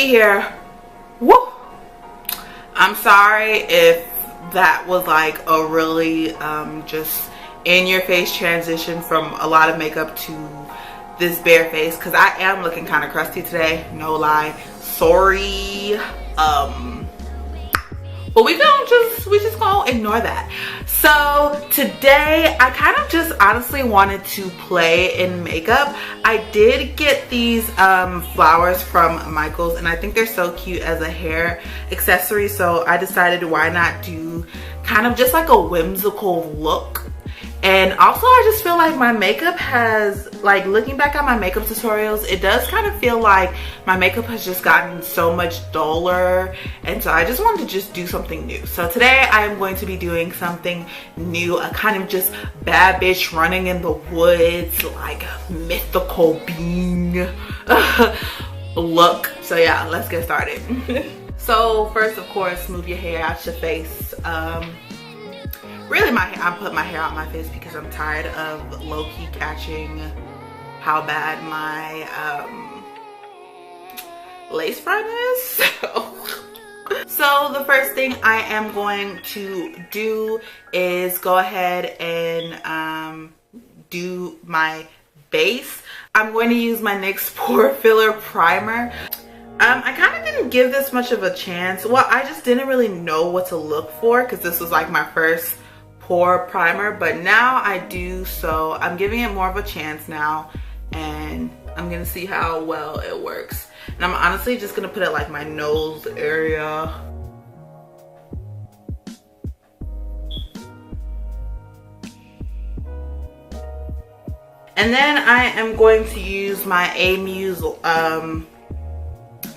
here. Woo! I'm sorry if that was like a really just in your face transition from a lot of makeup to this bare face, because I am looking kind of crusty today, no lie. Sorry. But we just gonna ignore that. So today I kind of just honestly wanted to play in makeup. I did get these flowers from Michael's, and I think they're so cute as a hair accessory, so I decided why not do kind of just like a whimsical look. And also I just feel like my makeup has, like, looking back at my makeup tutorials, it does kind of feel like my makeup has just gotten so much duller, and so I just wanted to just do something new. So today I am going to be doing something new, a kind of just bad bitch running in the woods, like mythical being look. So yeah, let's get started. So first, of course, move your hair out your face. Really, I put my hair out my face because I'm tired of low-key catching how bad my lace front is. So the first thing I am going to do is go ahead and do my base. I'm going to use my NYX Pore Filler Primer. I kind of didn't give this much of a chance. Well, I just didn't really know what to look for because this was like my first pore primer, but now I do, so I'm giving it more of a chance now, and I'm gonna see how well it works. And I'm honestly just gonna put it like my nose area. And then I am going to use my lmao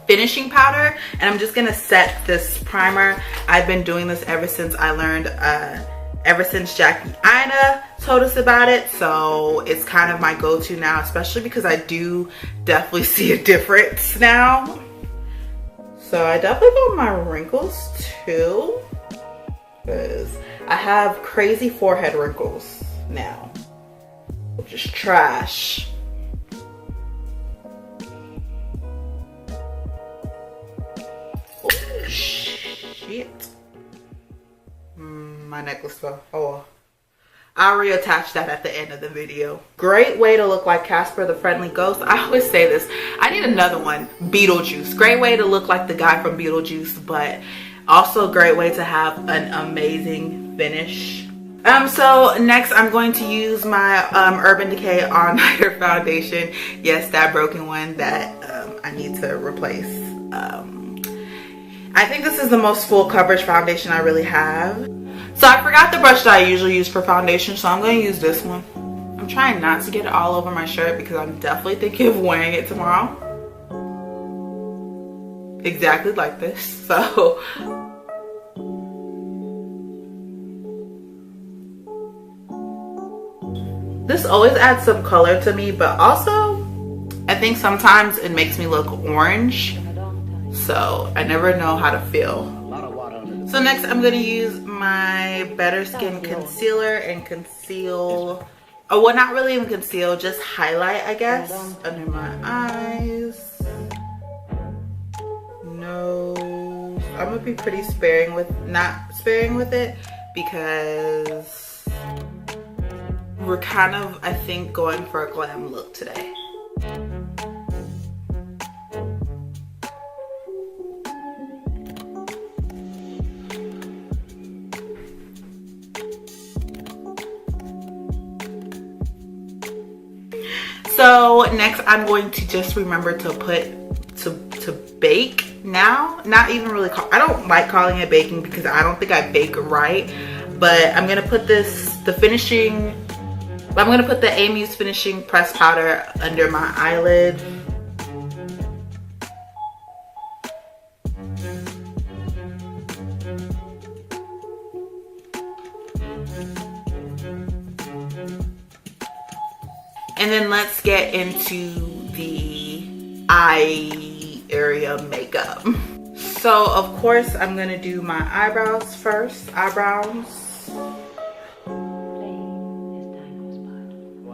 finishing powder, and I'm just gonna set this primer. I've been doing this ever since I learned ever since Jackie Ina told us about it, so it's kind of my go-to now, especially because I do definitely see a difference now. So I definitely got my wrinkles too, because I have crazy forehead wrinkles now, which is trash. Oh shit. My necklace fell. Oh, I'll reattach that at the end of the video. Great way to look like Casper the Friendly Ghost. I always say this. I need another one. Beetlejuice. Great way to look like the guy from Beetlejuice, but also a great way to have an amazing finish. So next I'm going to use my Urban Decay All Nighter foundation. Yes, that broken one that I need to replace. I think this is the most full coverage foundation I really have. So I forgot the brush that I usually use for foundation, so I'm going to use this one. I'm trying not to get it all over my shirt because I'm definitely thinking of wearing it tomorrow. Exactly like this. So this always adds some color to me, but also I think sometimes it makes me look orange. So I never know how to feel. So next I'm going to use my Better Skin Concealer and conceal, oh well, not really even conceal, just highlight, I guess, under my eyes, nose. I'm going to be pretty sparing with, not sparing with it, because we're kind of, I think, going for a glam look today. So next I'm going to just remember to put to bake now. Not even really I don't like calling it baking because I don't think I bake right, but I'm gonna put the lmao finishing press powder under my eyelid. And then let's get into the eye area makeup. So of course I'm gonna do my eyebrows first. Eyebrows. Well,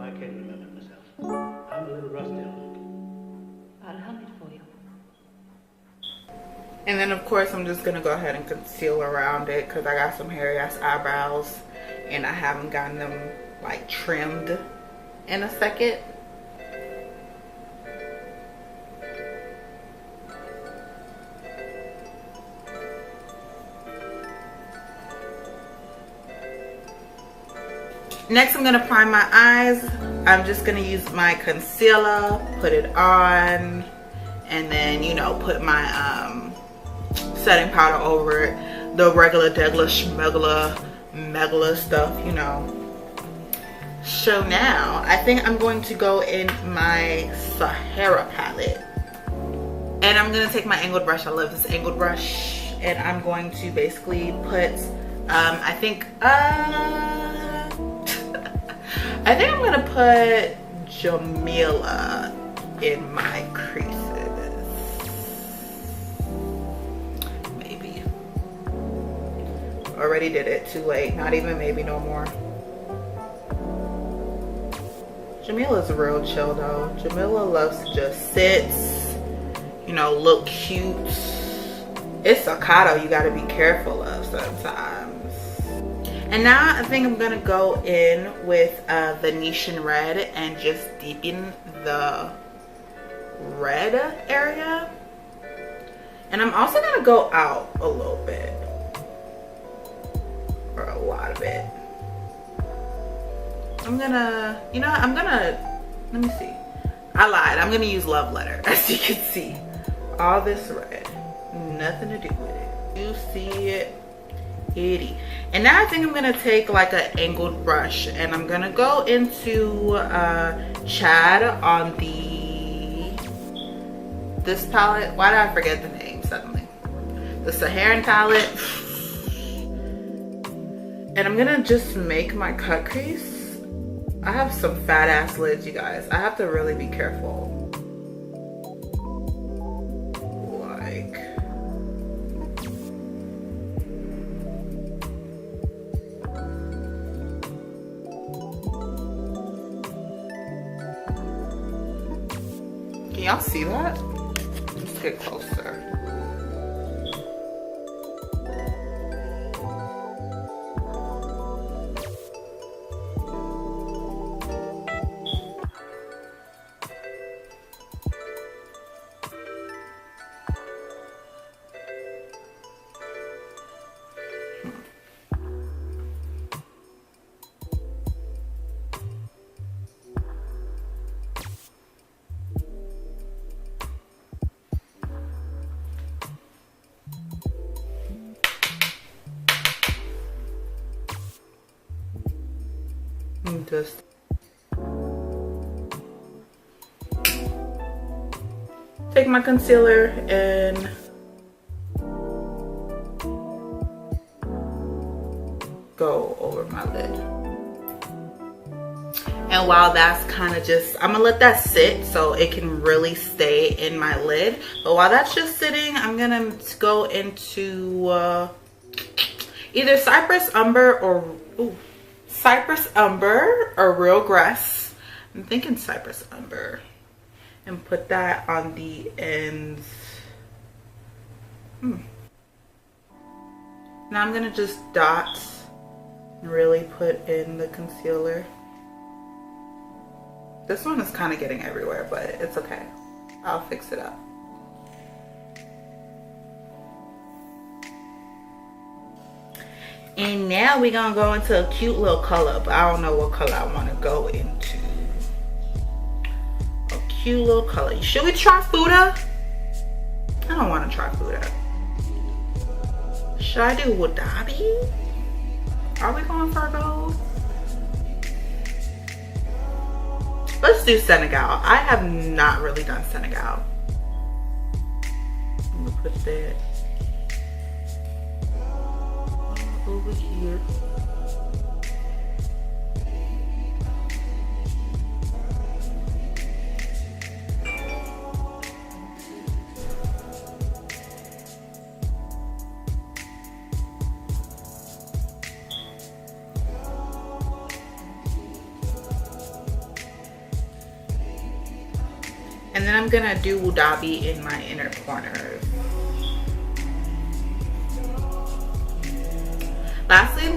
I can't remember myself. I'm a little rusty on it. I'll hunt it for you. then of course I'm just gonna go ahead and conceal around it because I got some hairy ass eyebrows and I haven't gotten them like trimmed in a second. Next, I'm gonna prime my eyes. I'm just gonna use my concealer, put it on, and then, you know, put my setting powder over it. The regular degla schmegla megala stuff, you know. So now, I think I'm going to go in my Sahara palette. And I'm gonna take my angled brush. I love this angled brush. And I'm going to basically put, I think I'm gonna put Jamila in my creases. Maybe. Already did it, too late. Not even maybe, no more. Jamila's real chill though. Jamila loves to just sit, you know, look cute. It's staccato you gotta be careful of sometimes. And now I think I'm gonna go in with Venetian red and just deepen the red area. And I'm also gonna go out a little bit, or a lot of it. I'm gonna, you know, let me see. I lied, I'm gonna use Love Letter. As you can see, all this red, nothing to do with it. You see it? Itty. And now I think I'm gonna take like an angled brush and I'm gonna go into Chad on this palette. Why did I forget the name suddenly? The Saharan palette. And I'm gonna just make my cut crease. I have some fat ass lids, you guys. I have to really be careful. Can y'all see that? Let's get closer. Just take my concealer and go over my lid. And while that's kind of just, I'm gonna let that sit so it can really stay in my lid. But while that's just sitting, I'm gonna go into either Cypress Umber or Cypress Umber or Real Grass. I'm thinking Cypress Umber. And put that on the ends. Now I'm gonna just dot and really put in the concealer. This one is kind of getting everywhere, but it's okay. I'll fix it up. And now we're gonna go into a cute little color, but I don't know what color I want to go into. A cute little color. Should we try Fuda? I don't want to try Fuda. Should I do Wadabi? Are we going for gold? Let's do Senegal. I have not really done Senegal. I'm gonna put that over here. And then I'm gonna do Wadabi in my inner corners.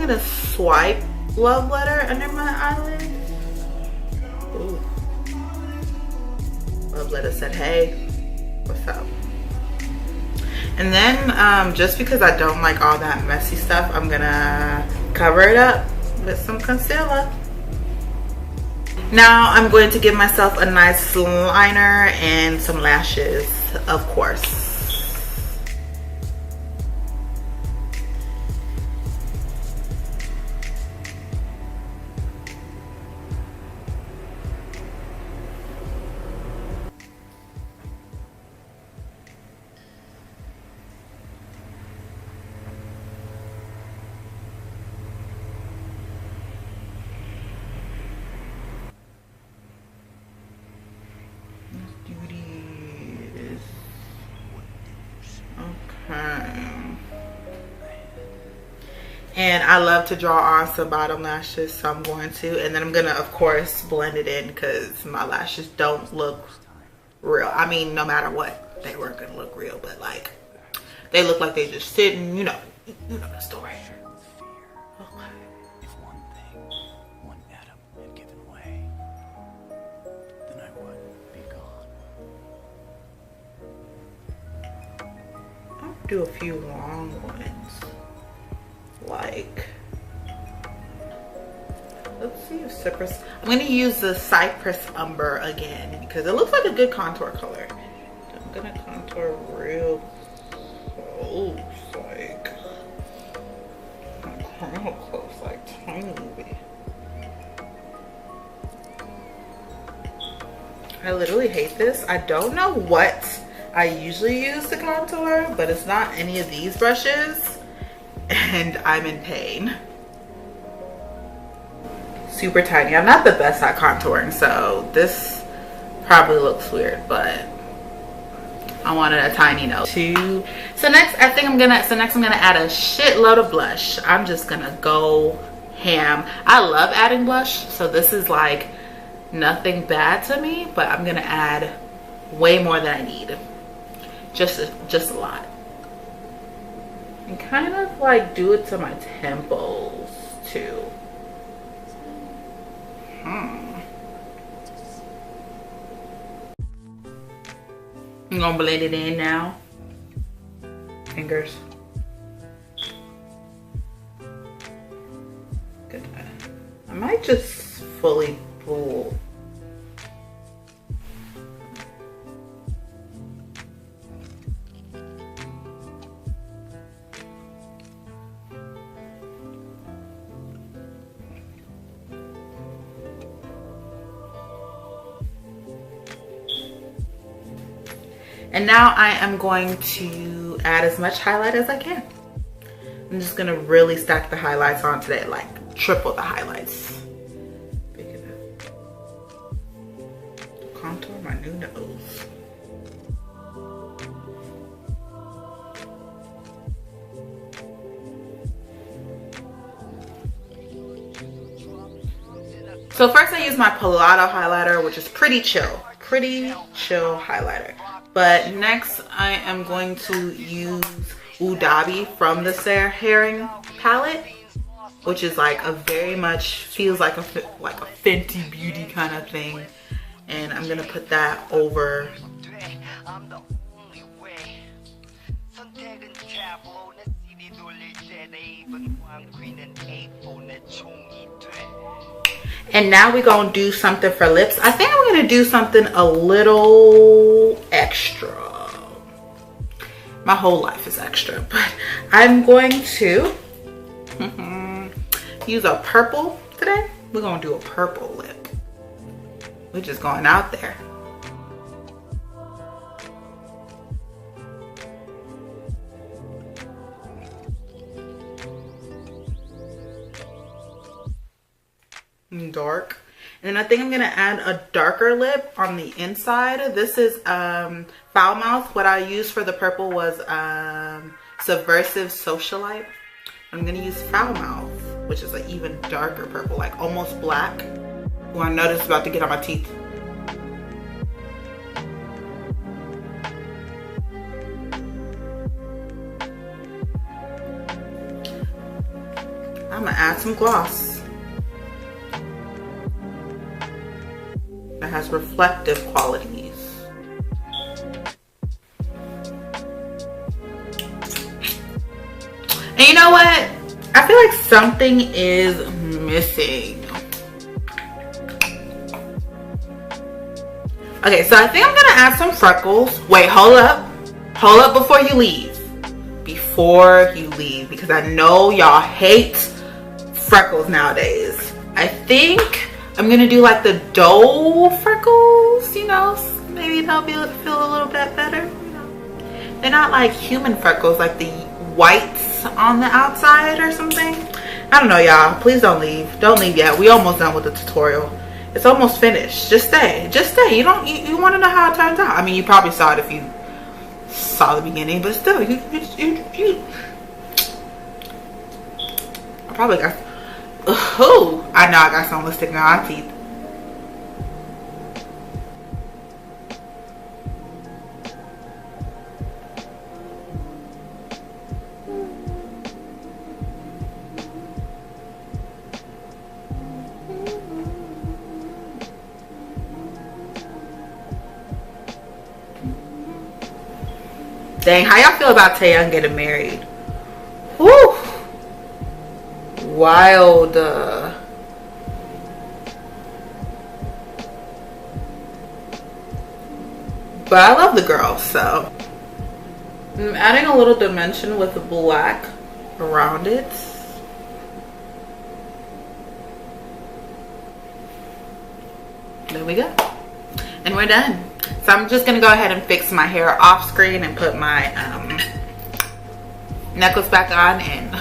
gonna swipe love letter under my eyelid. Ooh. Love letter said, hey, what's up? And then just because I don't like all that messy stuff, I'm gonna cover it up with some concealer. Now I'm going to give myself a nice liner and some lashes, of course. And I love to draw on some bottom lashes, so I'm going to. And then I'm gonna, of course, blend it in because my lashes don't look real. I mean, no matter what, they weren't gonna look real, but like, they look like they just sitting, you know the story. Okay. If one thing, one atom had given way, then I would be gone. I'll do a few long ones. Like, let's see if Cypress, I'm going to use the Cypress Umber again because it looks like a good contour color. I'm going to contour real close, like real close, like tiny bit. I literally hate this. I don't know what I usually use to contour, but it's not any of these brushes. And I'm in pain. Super tiny. I'm not the best at contouring, so this probably looks weird, but I wanted a tiny nose too. So next I'm gonna add a shitload of blush. I'm just gonna go ham. I love adding blush, so this is like nothing bad to me, but I'm gonna add way more than I need. Just a lot. And kind of like do it to my temples too. I'm gonna blend it in now. Fingers. Good. I might just fully pull. And now I am going to add as much highlight as I can. I'm just gonna really stack the highlights on today, like triple the highlights. Big enough. Contour my new nose. So first I use my Palado highlighter, which is pretty chill highlighter. But next I am going to use Udabi from the Sarah Herring palette, which is like a very much feels like a Fenty Beauty kind of thing. And I'm gonna put that over. And now we're gonna do something for lips. I think I'm gonna do something a little extra. My whole life is extra, but I'm going to use a purple today. We're gonna do a purple lip. We're just going out there. Dark. And I think I'm gonna add a darker lip on the inside. This is Foul Mouth. What I used for the purple was Subversive Socialite. I'm gonna use Foul Mouth, which is an even darker purple, like almost black. Oh, I know this is about to get on my teeth. I'm gonna add some gloss that has reflective qualities. And you know what? I feel like something is missing. Okay, so I think I'm gonna add some freckles. Wait, hold up. Hold up before you leave. Before you leave, because I know y'all hate freckles nowadays. I think I'm gonna do like the doe freckles, you know, maybe they'll feel a little bit better, you know. They're not like human freckles, like the whites on the outside or something. I don't know, y'all. Please don't leave. Don't leave yet. We almost done with the tutorial. It's almost finished. Just stay. Just stay. You want to know how it turns out. I mean, you probably saw it if you saw the beginning, but still, you I probably got. Oh, I know I got some lipstick in my teeth. Dang, how y'all feel about Taeyang getting married? Woo! Wild. But I love the girl, so. I'm adding a little dimension with the black around it. There we go. And we're done. So I'm just gonna go ahead and fix my hair off screen and put my necklace back on and